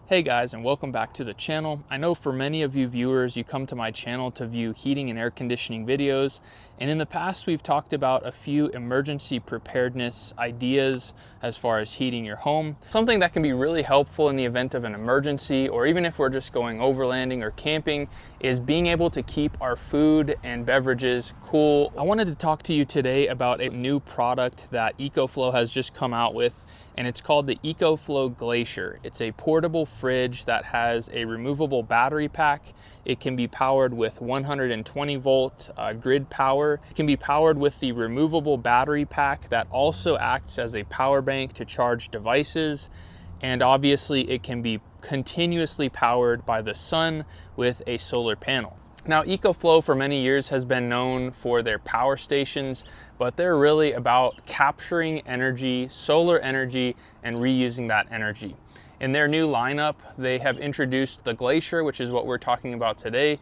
Hey guys, and welcome back to the channel. I know for many of you viewers, you come to my channel to view heating and air conditioning videos. And in the past, we've talked about a few emergency preparedness ideas as far as heating your home. Something that can be really helpful in the event of an emergency, or even if we're just going overlanding or camping, is being able to keep our food and beverages cool. I wanted to talk to you today about a new product that EcoFlow has just come out with, and it's called the EcoFlow Glacier. It's a portable fridge that has a removable battery pack. It can be powered with 120 volt grid power. It can be powered with the removable battery pack that also acts as a power bank to charge devices. And obviously it can be continuously powered by the sun with a solar panel. Now, EcoFlow for many years has been known for their power stations, but they're really about capturing energy, solar energy, and reusing that energy. In their new lineup, they have introduced the Glacier, which is what we're talking about today.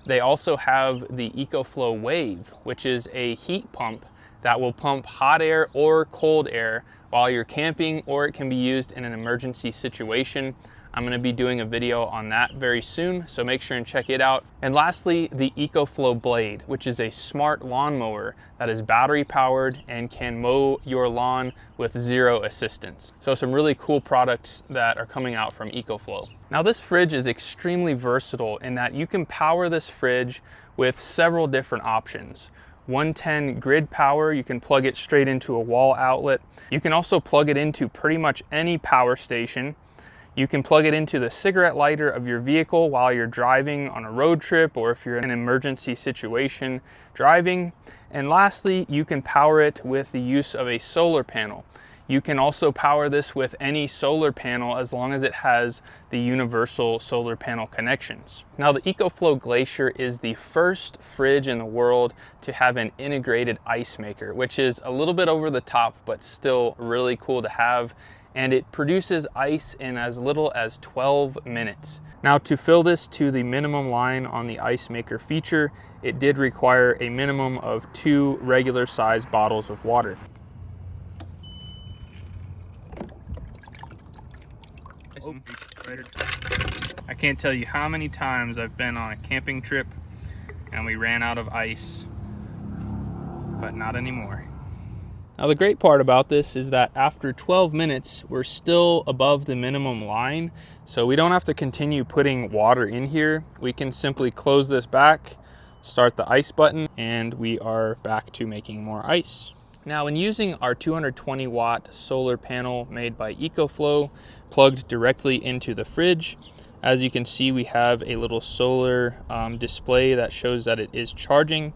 They also have the EcoFlow Wave, which is a heat pump that will pump hot air or cold air while you're camping, or it can be used in an emergency situation. I'm going to be doing a video on that very soon, so make sure and check it out. And lastly, the EcoFlow Blade, which is a smart lawnmower that is battery powered and can mow your lawn with zero assistance. So some really cool products that are coming out from EcoFlow. Now, this fridge is extremely versatile in that you can power this fridge with several different options. 110 grid power, you can plug it straight into a wall outlet. You can also plug it into pretty much any power station. You can plug it into the cigarette lighter of your vehicle while you're driving on a road trip, or if you're in an emergency situation driving. And lastly, you can power it with the use of a solar panel. You can also power this with any solar panel as long as it has the universal solar panel connections. Now, the EcoFlow Glacier is the first fridge in the world to have an integrated ice maker, which is a little bit over the top, but still really cool to have. And it produces ice in as little as 12 minutes. Now, to fill this to the minimum line on the ice maker feature, it did require a minimum of 2 regular sized bottles of water. I can't tell you how many times I've been on a camping trip and we ran out of ice, but not anymore. Now, the great part about this is that after 12 minutes, we're still above the minimum line, so we don't have to continue putting water in here. We can simply close this back, start the ice button, and we are back to making more ice. Now, in using our 220 watt solar panel made by EcoFlow plugged directly into the fridge, as you can see, we have a little solar display that shows that it is charging,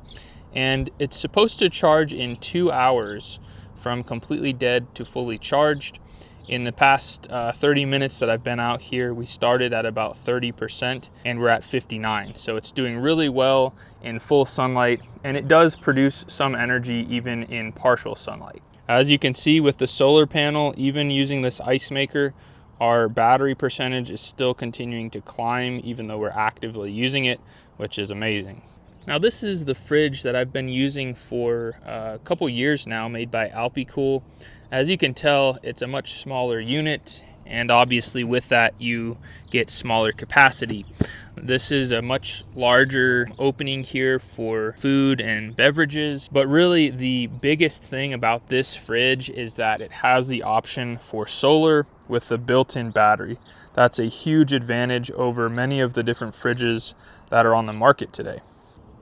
and it's supposed to charge in 2 hours from completely dead to fully charged. In the past 30 minutes that I've been out here, we started at about 30% and we're at 59. So it's doing really well in full sunlight, and it does produce some energy even in partial sunlight. As you can see with the solar panel, even using this ice maker, our battery percentage is still continuing to climb even though we're actively using it, which is amazing. Now, this is the fridge that I've been using for a couple years now, made by Alpicool. As you can tell, it's a much smaller unit, and obviously with that you get smaller capacity. This is a much larger opening here for food and beverages, but really the biggest thing about this fridge is that it has the option for solar with the built-in battery. That's a huge advantage over many of the different fridges that are on the market today.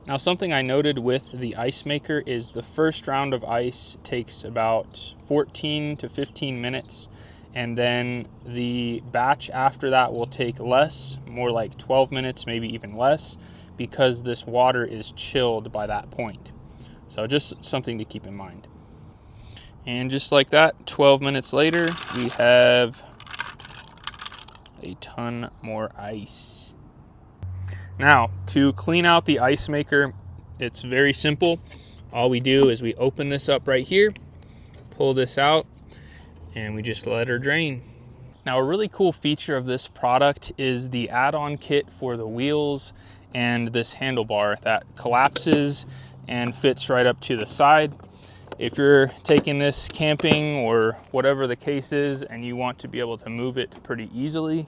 Now, something I noted with the ice maker is the first round of ice takes about 14 to 15 minutes, and then the batch after that will take less, more like 12 minutes, maybe even less, because this water is chilled by that point. So just something to keep in mind. And just like that, 12 minutes later, we have a ton more ice. Now, to clean out the ice maker, it's very simple. All we do is we open this up right here, pull this out, and we just let her drain. Now, a really cool feature of this product is the add-on kit for the wheels and this handlebar that collapses and fits right up to the side. If you're taking this camping or whatever the case is and you want to be able to move it pretty easily,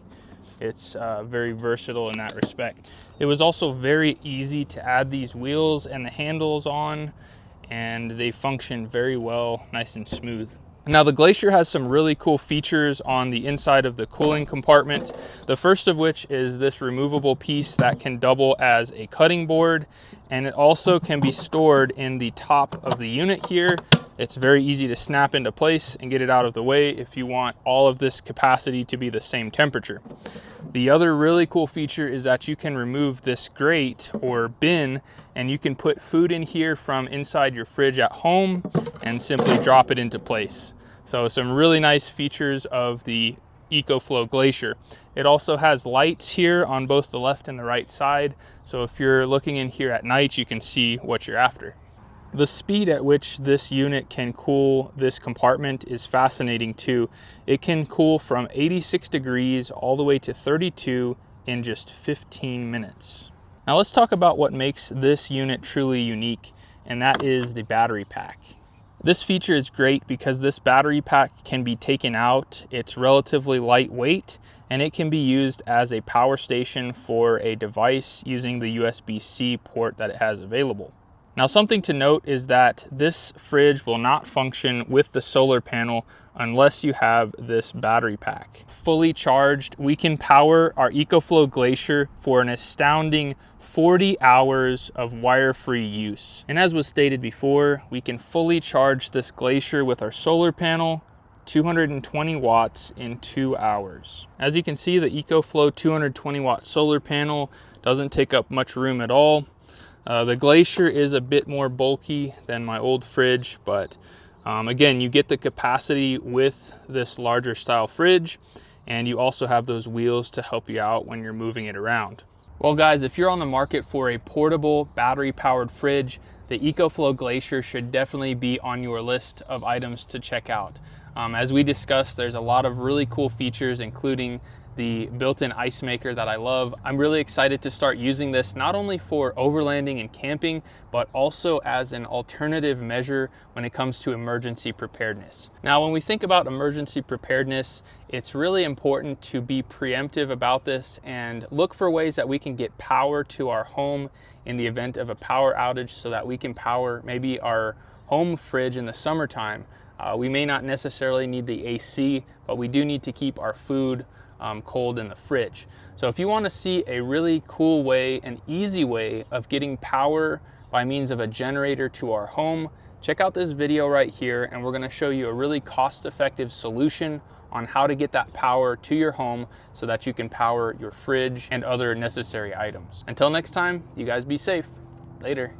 It's very versatile in that respect. It was also very easy to add these wheels and the handles on, and they function very well, nice and smooth. Now the Glacier has some really cool features on the inside of the cooling compartment. The first of which is this removable piece that can double as a cutting board, and it also can be stored in the top of the unit here. It's very easy to snap into place and get it out of the way if you want all of this capacity to be the same temperature. The other really cool feature is that you can remove this grate or bin, and you can put food in here from inside your fridge at home and simply drop it into place. So some really nice features of the EcoFlow Glacier. It also has lights here on both the left and the right side, so if you're looking in here at night, you can see what you're after. The speed at which this unit can cool this compartment is fascinating too. It can cool from 86 degrees all the way to 32 in just 15 minutes. Now let's talk about what makes this unit truly unique, and that is the battery pack. This feature is great because this battery pack can be taken out. It's relatively lightweight, and it can be used as a power station for a device using the USB-C port that it has available. Now something to note is that this fridge will not function with the solar panel unless you have this battery pack. Fully charged, we can power our EcoFlow Glacier for an astounding 40 hours of wire-free use. And as was stated before, we can fully charge this Glacier with our solar panel, 220 watts in 2 hours. As you can see, the EcoFlow 220 watt solar panel doesn't take up much room at all. The Glacier is a bit more bulky than my old fridge, but again, you get the capacity with this larger style fridge, and you also have those wheels to help you out when you're moving it around. Well guys, if you're on the market for a portable battery powered fridge, the EcoFlow Glacier should definitely be on your list of items to check out. As we discussed, there's a lot of really cool features, including the built-in ice maker that I love. I'm really excited to start using this not only for overlanding and camping, but also as an alternative measure when it comes to emergency preparedness. Now, when we think about emergency preparedness, it's really important to be preemptive about this and look for ways that we can get power to our home in the event of a power outage so that we can power maybe our home fridge in the summertime. We may not necessarily need the AC, but we do need to keep our food cold in the fridge. So if you want to see a really cool way, an easy way of getting power by means of a generator to our home, check out this video right here, and we're going to show you a really cost-effective solution on how to get that power to your home so that you can power your fridge and other necessary items. Until next time, you guys be safe. Later.